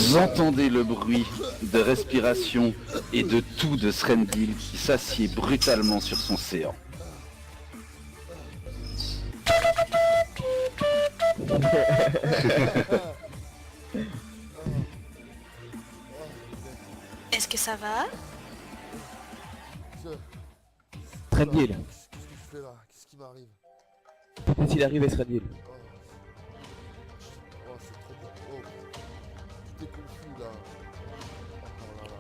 Vous entendez le bruit de respiration et de tout de Srendil qui s'assied brutalement sur son séant. Est-ce que ça va? Srendil, Qu'est-ce que je fais là? Qu'est-ce qui m'arrive? qu'est-il arrivé Srendil? Oh, c'est trop bien. Oh, tout est confus là. Oh là là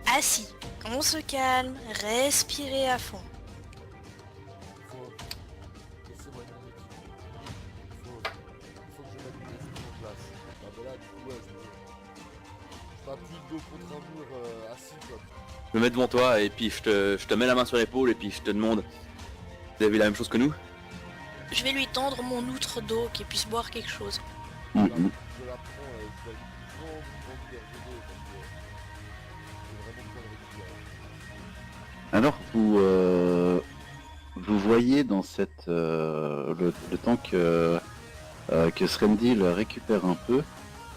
là. Assis, on se calme, respirez à fond. Laissez-moi une minute. Il faut que je mette mes esprits en place. Ah bah là, du coup, ouais, je m'appuie le dos contre un mur assis quoi. Je me mets devant toi et puis je te mets la main sur l'épaule et puis je te demande, vous avez vu la même chose que nous? Je vais lui tendre mon outre d'eau qu'il puisse boire quelque chose. Je la prends et je vais une grande gorgée d'eau parce que j'ai vraiment besoin de récupérer. Alors vous voyez dans cette le temps que Srendil récupère un peu,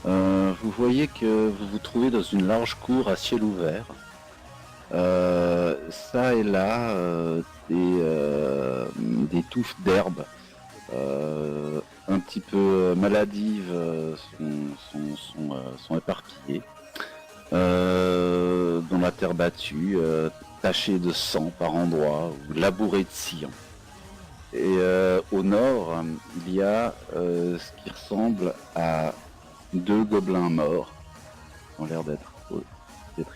vous voyez que vous vous trouvez dans une large cour à ciel ouvert. Ça et là des touffes d'herbe un petit peu maladives sont éparpillées dans la terre battue, tachées de sang par endroits ou labourées de sillon. Et au nord, il y a ce qui ressemble à 2 gobelins morts qui ont l'air d'être ici.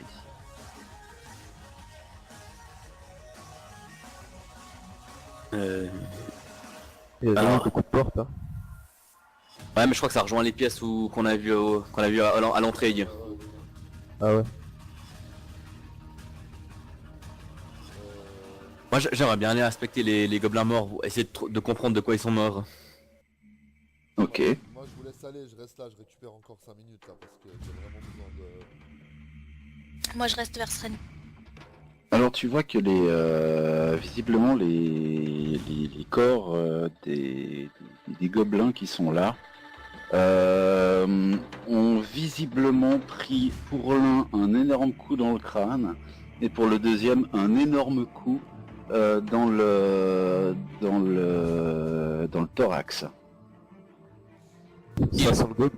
Il y a Alors- beaucoup de portes, hein. Ouais mais je crois que ça rejoint les pièces qu'on a vu à l'entrée. Ah ouais. Moi j'aimerais bien aller inspecter les gobelins morts, essayer de comprendre de quoi ils sont morts. Ok. Moi je vous laisse aller, je reste là, je récupère encore 5 minutes là parce que j'ai vraiment besoin de... Moi je reste vers Sren. Alors tu vois que visiblement les corps des gobelins qui sont là ont visiblement pris pour l'un un énorme coup dans le crâne et pour le deuxième un énorme coup dans le thorax. Ça sent le gobe.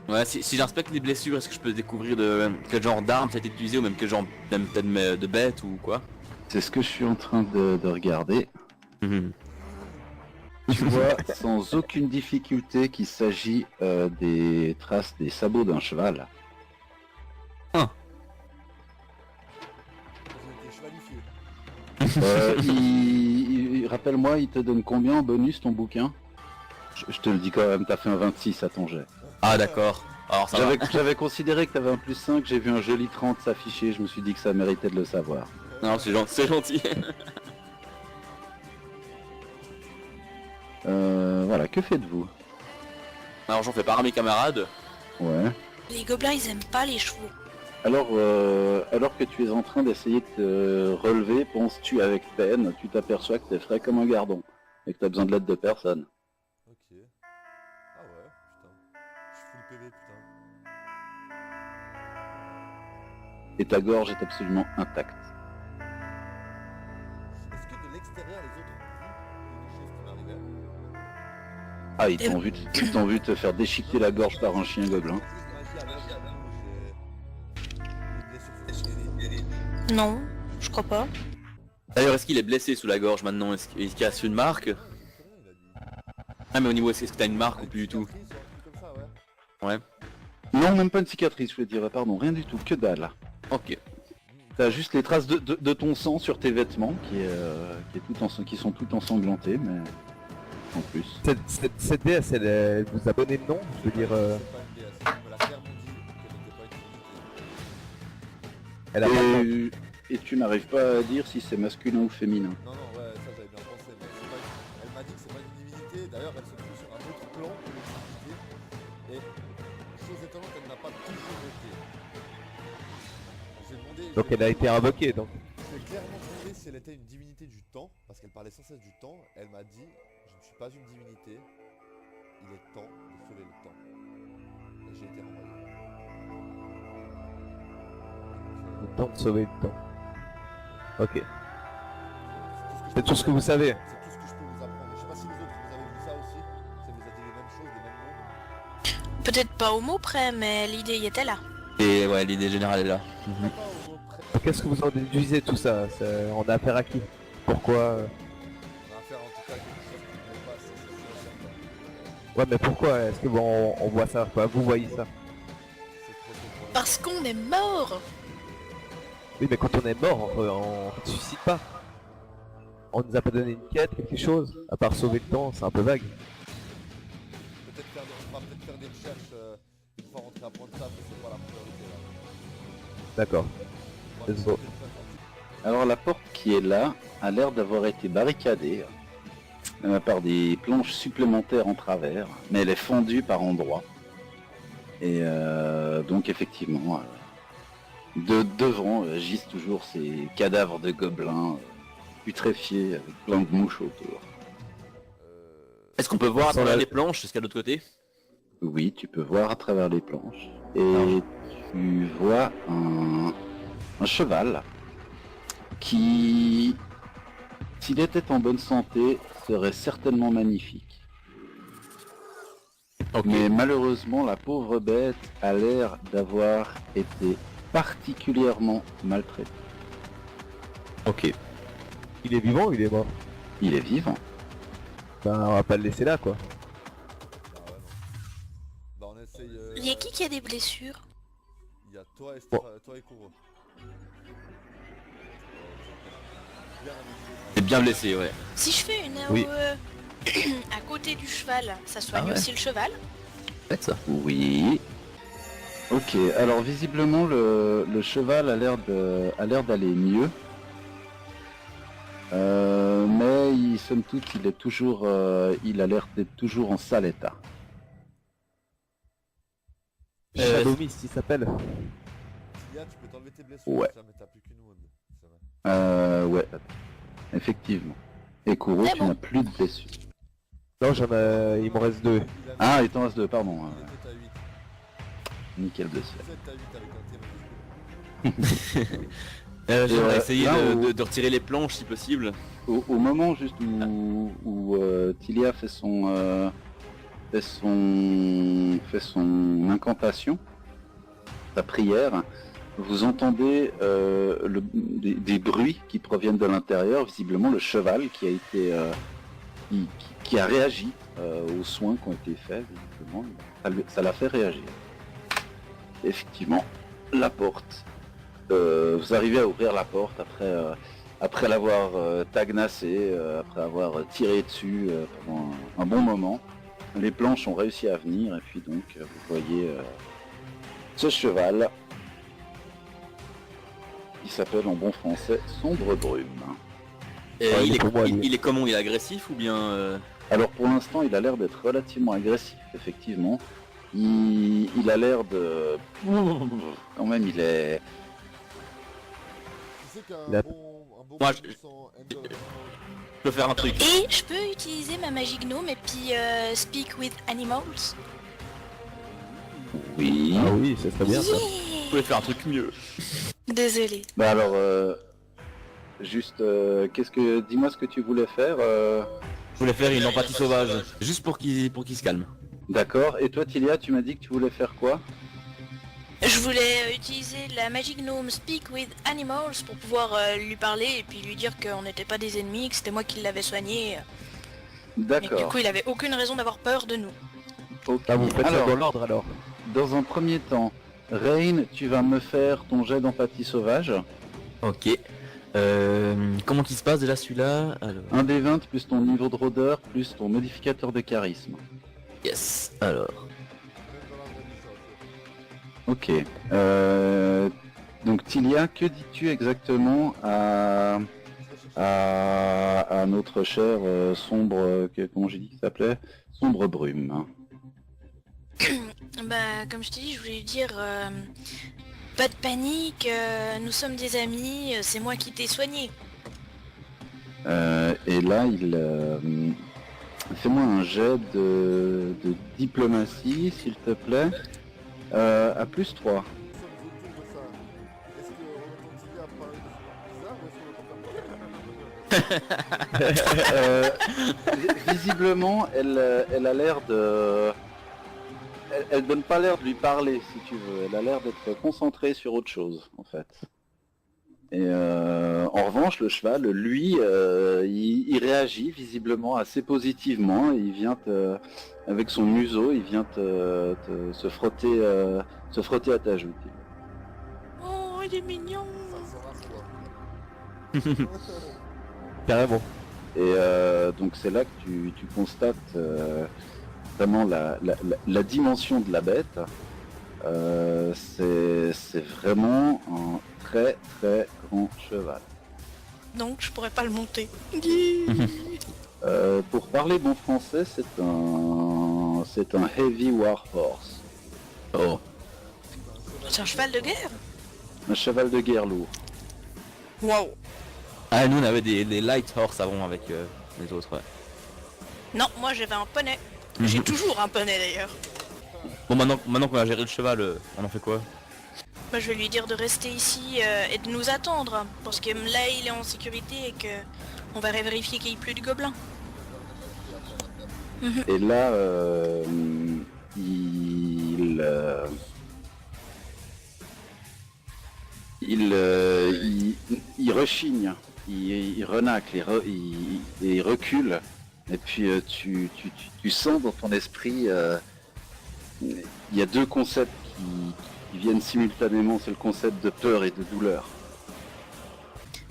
Ouais, si j'inspecte les blessures, est-ce que je peux découvrir de quel genre d'arme ça a été utilisé ou même quel genre peut-être de bête ou quoi? C'est ce que je suis en train de regarder. Mhm. Tu vois sans aucune difficulté qu'il s'agit des traces des sabots d'un cheval. J'ai été chevalifié. Rappelle-moi, il te donne combien en bonus ton bouquin? Je te le dis quand même, t'as fait un 26 à ton jet. Ah d'accord, alors ça va. J'avais considéré que t'avais un plus 5, j'ai vu un joli 30 s'afficher, je me suis dit que ça méritait de le savoir. Non c'est gentil, c'est gentil. Voilà, que faites-vous? Alors j'en fais part à mes camarades. Ouais. Les gobelins ils aiment pas les chevaux. Alors que tu es en train d'essayer de te relever, penses-tu avec peine, tu t'aperçois que t'es frais comme un gardon, et que t'as besoin de l'aide de personne. Ok. Ah ouais, putain. Je suis full PV, putain. Et ta gorge est absolument intacte. Est-ce que de l'extérieur, les autres ont vu les choses qui m'arrivaient? Ah, ils t'ont vu te faire déchiqueter la gorge par un chien gobelin. Non, je crois pas. D'ailleurs est-ce qu'il est blessé sous la gorge maintenant? Est-ce qu'il a une marque? Ah mais au niveau est-ce que t'as une marque ou plus du tout? Ouais. Non, même pas une cicatrice, je veux dire, pardon, rien du tout, que dalle. Ok. T'as juste les traces de ton sang sur tes vêtements qui sont tout ensanglantés, mais en plus. Cette déesse, elle vous a donné le nom? Je veux dire, elle a pas de nom. Et tu n'arrives pas à dire si c'est masculin ou féminin. Non, non, ouais, ça j'avais bien pensé, mais c'est pas elle m'a dit que c'est pas une divinité, d'ailleurs elle se trouve sur un autre plan que les divinités, et chose étonnante, elle n'a pas toujours été. J'ai demandé... Donc elle a été invoquée, donc. J'ai clairement demandé si elle était une divinité du temps, parce qu'elle parlait sans cesse du temps, elle m'a dit, je ne suis pas une divinité, il est temps de sauver le temps. Et j'ai été renvoyé. temps de sauver le temps. Ok. C'est tout ce que vous savez. C'est tout ce que je peux vous apprendre. Je sais pas si vous autres vous avez vu ça aussi. Ça vous a dit les mêmes choses, les mêmes mots. Peut-être pas au mot près, mais l'idée y était là. Et ouais, l'idée générale est là. Pas au mot près. Qu'est-ce que vous en déduisez tout ça? On a affaire à qui? Pourquoi On a affaire en tout cas à quelque chose qui ne pas, c'est certain. Ouais, mais pourquoi? Est-ce que on voit ça? Quoi, vous voyez ça? C'est trop tôt pour le Parce qu'on est mort. Oui, mais quand on est mort, on ne suicide pas. On nous a pas donné une quête, quelque chose? À part sauver le temps, c'est un peu vague. on va peut-être faire des recherches une fois rentré à Pointe-Sable, mais c'est pas la priorité là. D'accord. On va C'est peut-être beau. faire ça. Alors la porte qui est là a l'air d'avoir été barricadée par des planches supplémentaires en travers, mais elle est fendue par endroits. Et donc effectivement, devant gisent toujours ces cadavres de gobelins putréfiés avec plein de mouches autour. Est-ce qu'on peut voir à Sans travers la- les planches jusqu'à l'autre côté? Oui, tu peux voir à travers les planches. Et Non. tu vois un cheval qui, s'il était en bonne santé, serait certainement magnifique. Ok. Mais malheureusement, la pauvre bête a l'air d'avoir été particulièrement maltraitée. Ok. Il est vivant ou il est mort? Il est vivant. Ben, on va pas le laisser là, quoi. Ah ouais, non. Bah on essaye. Il y a qui a des blessures? Il y a toi et, Bon. toi et Kuro. Bien amusé. C'est bien blessé, ouais. Si je fais une Oui. AOE à côté du cheval, ça soigne Ah ouais. aussi le cheval? Faites ça. Oui. Ok, alors visiblement le cheval a l'air d'aller mieux. Mais somme toute, il a l'air d'être toujours en sale état. Shadow Mist, il s'appelle. Tia, tu peux t'enlever tes blessures. Ouais. Ça, mais t'as plus qu'une wound. C'est vrai. Ouais, effectivement. Et Kuro, C'est tu bon. n'as plus de blessures. Non, il m'en reste 2. Il a Ah, il t'en reste deux, pardon. il était à 8. Nickel blessure. 7 à 8 avec un tir. J'aimerais Et, essayer là, de retirer les planches si possible. Au moment juste où Tilia fait son incantation, sa prière, vous entendez des bruits qui proviennent de l'intérieur, visiblement le cheval qui a été qui a réagi aux soins qui ont été faits, visiblement, ça l'a fait réagir. Effectivement, la porte. Vous arrivez à ouvrir la porte après l'avoir tagnassé, après avoir tiré dessus pendant un bon moment. Les planches ont réussi à venir et puis donc vous voyez ce cheval qui s'appelle en bon français Sombre Brume. Et Ouais, il, est, pour moi, lui. il est comment? Il est agressif ou bien Alors pour l'instant il a l'air d'être relativement agressif, effectivement. Il a l'air de... Quand même il est... Tu sais qu'un La- bon Moi, bonus en Ender- je peux faire un truc? Et je peux utiliser ma magie gnome et puis speak with animals? Oui. Ah oui, ça serait bien ça. Je pouvais faire un truc mieux. Désolée. Bah alors, juste, dis-moi ce que tu voulais faire. Je voulais faire une empathie sauvage. Juste pour qu'il se calme. D'accord. Et toi, Tilia, tu m'as dit que tu voulais faire quoi? Je voulais utiliser la magie gnome speak with animals pour pouvoir lui parler et puis lui dire qu'on n'était pas des ennemis, que c'était moi qui l'avais soigné. Mais que du D'accord. coup il avait aucune raison d'avoir peur de nous. Ok. Ah, vous faites ça Alors, dans l'ordre alors. dans un premier temps, Rain, tu vas me faire ton jet d'empathie sauvage. Ok. Comment qu'il se passe déjà celui-là? Alors. Un des 20 plus ton niveau de rôdeur plus ton modificateur de charisme. Yes. Alors. Même dans la vraie vie, ça, ok. Ok. Donc Tilia, que dis-tu exactement à notre cher sombre, comment j'ai dit qu'il s'appelait? Sombre Brume. Bah comme je t'ai dit, je voulais lui dire pas de panique, nous sommes des amis, c'est moi qui t'ai soigné. Et là, fais-moi un jet de diplomatie, s'il te plaît, à plus 3. Nous sommes autour de ça. Est-ce qu'on entend Euh, Visiblement, elle a l'air de... Elle donne pas l'air de lui parler, si tu veux. Elle a l'air d'être concentrée sur autre chose, en fait. Et en revanche, le cheval, lui, il réagit visiblement assez positivement. Il vient avec son museau, il vient se frotter à ta joue. Oh, il est mignon. Ça se rase, quoi. Carrément. Et donc c'est là que tu constates vraiment la dimension de la bête. C'est vraiment un très très grand cheval. Donc je pourrais pas le monter. Pour parler bon français, c'est un heavy war horse. Oh. C'est un cheval de guerre. Un cheval de guerre lourd. Waouh. Ah, nous on avait des light horse avant avec les autres, ouais. Non, moi j'avais un poney. J'ai toujours un poney d'ailleurs. Bon, maintenant qu'on a géré le cheval, on en fait quoi? Bah, je vais lui dire de rester ici et de nous attendre. Parce que là il est en sécurité et que on va vérifier qu'il n'y ait plus de gobelins. Et là, il rechigne, il renacle, il recule. Et puis tu sens dans ton esprit, il y a deux concepts qui viennent simultanément, c'est le concept de peur et de douleur.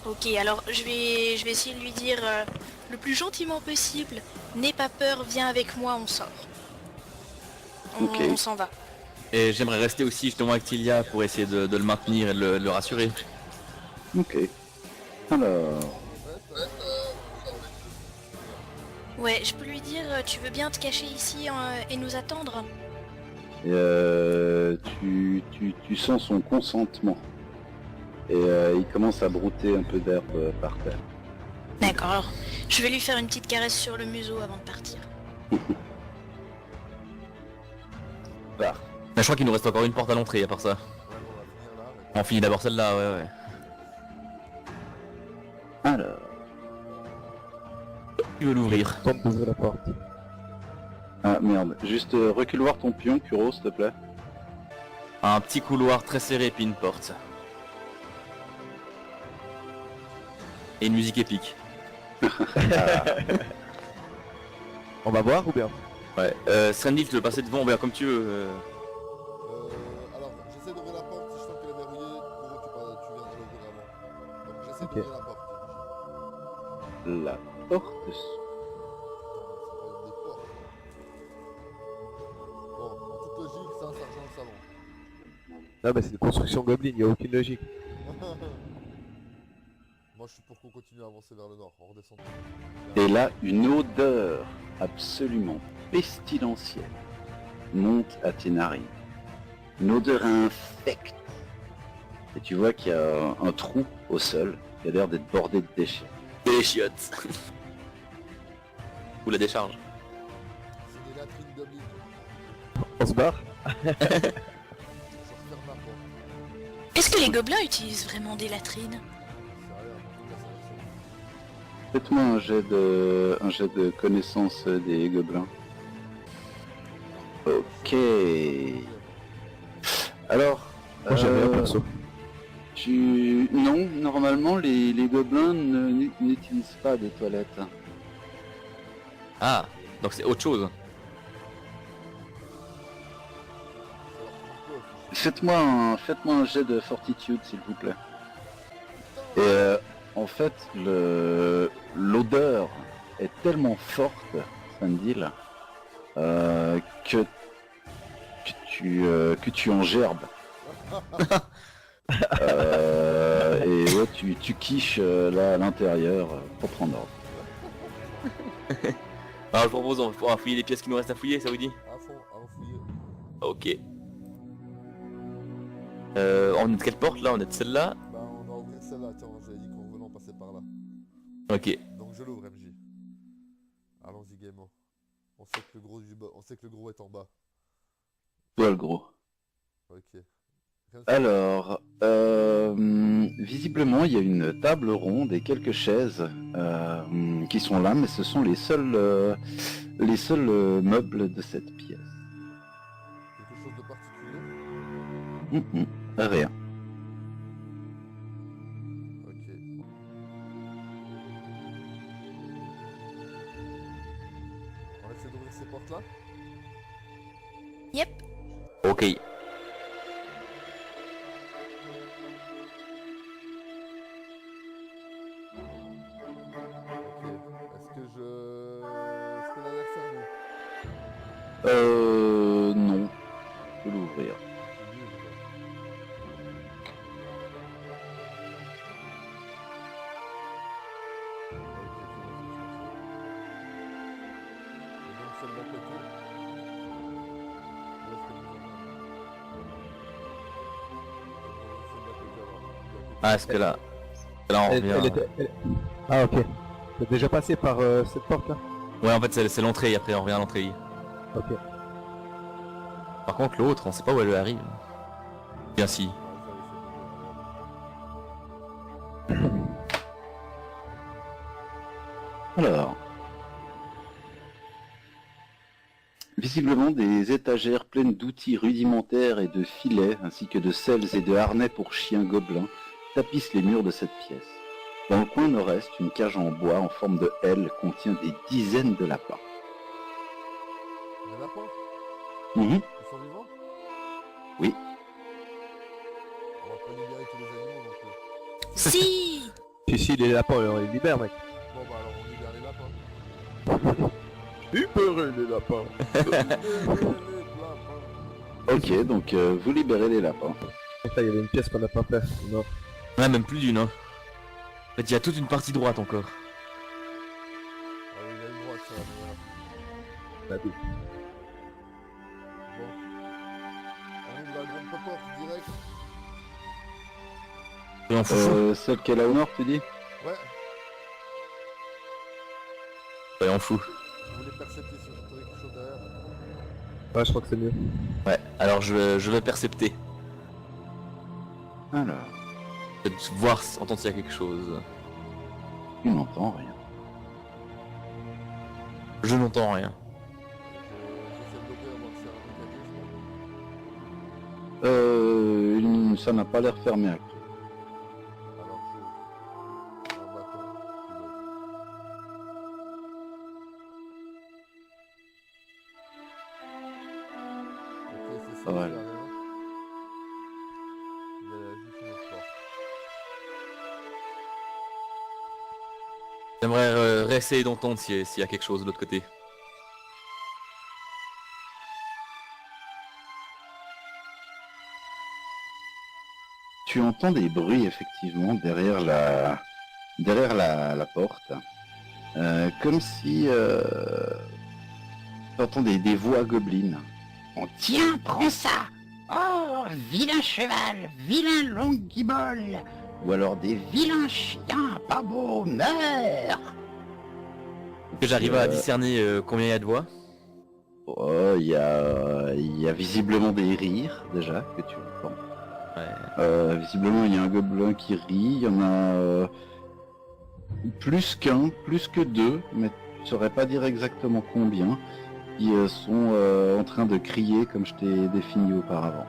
Ok, alors je vais essayer de lui dire le plus gentiment possible. N'aie pas peur, viens avec moi, on sort. Ok. On s'en va. Et j'aimerais rester aussi justement avec Tilia pour essayer de le maintenir et de le rassurer. Ok. Alors, Ouais, je peux lui dire tu veux bien te cacher ici et nous attendre? tu sens son consentement. Et il commence à brouter un peu d'herbe par terre. D'accord, alors je vais lui faire une petite caresse sur le museau avant de partir. Bah, Mais je crois qu'il nous reste encore une porte à l'entrée à part ça. Ouais, bon, on va finir là. On finit d'abord celle-là, ouais. alors. Tu veux l'ouvrir? Tente d'ouvrir la porte. Ah merde, juste recule voir ton pion, Kuro, s'il te plaît. Un petit couloir très serré puis une porte. Et une musique épique. On va voir ou bien? Ouais. Strandil, tu veux passer devant, bien comme tu veux. Alors, j'essaie d'ouvrir la porte. Si je sens qu'elle est verrouillée, Kuro, tu viens de l'ouvrir avant. Donc, j'essaie Ok. d'ouvrir la porte. La porte. Putain, c'est pas une des portes. Bon, en toute logique, c'est un sergent de salon. Non mais c'est une construction gobeline, y a aucune logique. Moi, je suis pour qu'on continue à avancer vers le nord, en redescendant. Et là, une odeur absolument pestilentielle monte à tes narines. Une odeur infecte. Et tu vois qu'il y a un trou au sol qui a l'air d'être bordé de déchets. Et les chiottes. Ou la décharge. C'est des latrines goblines. On se barre? Je referme ma porte. Est-ce que les gobelins utilisent vraiment des latrines? C'est rien, en tout cas, ça Faites-moi un jet de connaissance des gobelins. Ok. Alors, Moi j'ai rien perso. Non, normalement les gobelins n'utilisent pas de toilettes. Ah, donc c'est autre chose. Faites-moi un jet de fortitude s'il vous plaît. Et en fait l'odeur est tellement forte, Sandil, que tu en gerbes. Et ouais, tu quiches là à l'intérieur pour prendre ordre. Alors je propose, on va fouiller les pièces qui nous restent à fouiller, ça vous dit? À fond, à fouiller. Ok. On est de quelle porte là? On est de celle-là? Bah, on va ouvrir celle-là. Tiens, j'avais dit qu'en revenant, on passait par là. Ok. Donc, je l'ouvre, MJ. Allons-y, gaiement. On sait que le gros est en bas. Toi le gros. Ok. Rien de- Alors, visiblement, il y a une table ronde et quelques chaises qui sont là, mais ce sont les seuls meubles de cette pièce. Quelque chose de particulier? Rien. Ok. On va essayer d'ouvrir ces portes-là? Yep. Ok. Ok. Est-ce qu'elle a l'air fermée? Non. Je peux l'ouvrir. Je l'ouvre. Et donc celle d'à côté. Où est-ce que nous en avons? Celle d'à côté alors. Ah, est-ce que là... Là on revient... Ah ok. T'es déjà passé par cette porte là? Ouais, en fait c'est l'entrée, après on revient à l'entrée. Ok. Par contre l'autre, on sait pas où elle arrive. Bien si. Alors. Visiblement des étagères pleines d'outils rudimentaires et de filets, ainsi que de selles et de harnais pour chiens gobelins, tapissent les murs de cette pièce. Dans le coin nord-est, une cage en bois en forme de L contient des dizaines de lapins. Des lapins? Mhm. Ils sont vivants? Oui. On va pas libérer tous les animaux non plus. Si. Si les lapins on les libère mec. Bon bah alors on libère les lapins. Libérez les lapins. Libérez les lapins. Ok, donc vous libérez les lapins. Putain, il y avait une pièce qu'on n'a pas fait. Non. Ouais, même plus d'une. Hein. En fait, il y a toute une partie droite encore. Ah oui, il a une droite sur la première. On a deux. Bon. On ouvre la grande porte direct. Et on fout. Celle qui est là au nord, tu dis? Ouais. Ouais, on fout. Vous voulez percepter si vous entendez quelque chose derrière? Ouais, je crois que c'est mieux. Ouais, alors je vais percepter. Alors, Peut-être voir, entendre s'il y a quelque chose. tu n'entends rien. Je n'entends rien. J'essaie de l'ouvrir, voir si c'est un mécanisme. Ça n'a pas l'air fermé après. Alors j'ouvre. Un bâton, puis l'autre. Ok, c'est ça, Voilà. il y a rien. Il y a juste une autre porte. J'aimerais réessayer d'entendre s'il y a quelque chose de l'autre côté. Tu entends des bruits effectivement derrière la porte. Comme si tu entends des voix gobelines. On tiens, prends ça. Oh, vilain cheval, vilain longuibole. Ou alors des vilains chiens, pas beaux, meurs. Que j'arrive à discerner combien il y a de voix. Oh, il y a visiblement des rires déjà que tu entends. Ouais. Visiblement, il y a un gobelin qui rit. Il y en a plus qu'un, plus que deux, mais tu saurais pas dire exactement combien, qui sont en train de crier comme je t'ai défini auparavant.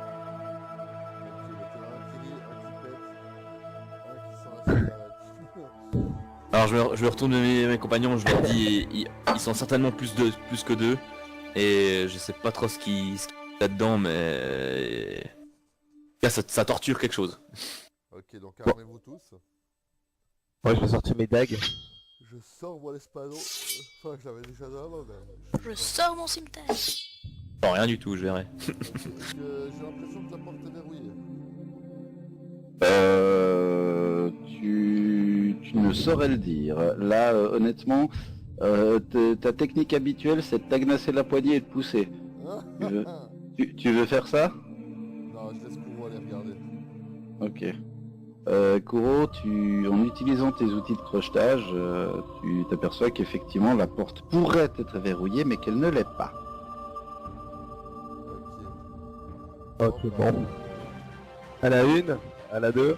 Alors je me retourne vers mes compagnons, je leur dis ils sont certainement plus que deux. Et je sais pas trop ce qui est là-dedans, mais ça torture quelque chose. Ok, donc armez-vous tous. Ouais, je vais sortir mes dagues. Je sors moi l'espadon. Enfin, je l'avais déjà dans la main, mais... Je sors mon cimetière. Non, rien du tout, je verrai. J'ai l'impression que la porte est verrouillée. Tu ne saurais le dire. Là, honnêtement, ta technique habituelle, c'est de t'agnacer la poignée et de pousser. Tu veux faire ça? Non, je laisse Kouro aller regarder. Ok. Kuro, en utilisant tes outils de crochetage, tu t'aperçois qu'effectivement la porte pourrait être verrouillée, mais qu'elle ne l'est pas. Ok. Ok, bon. À la une, à la deux.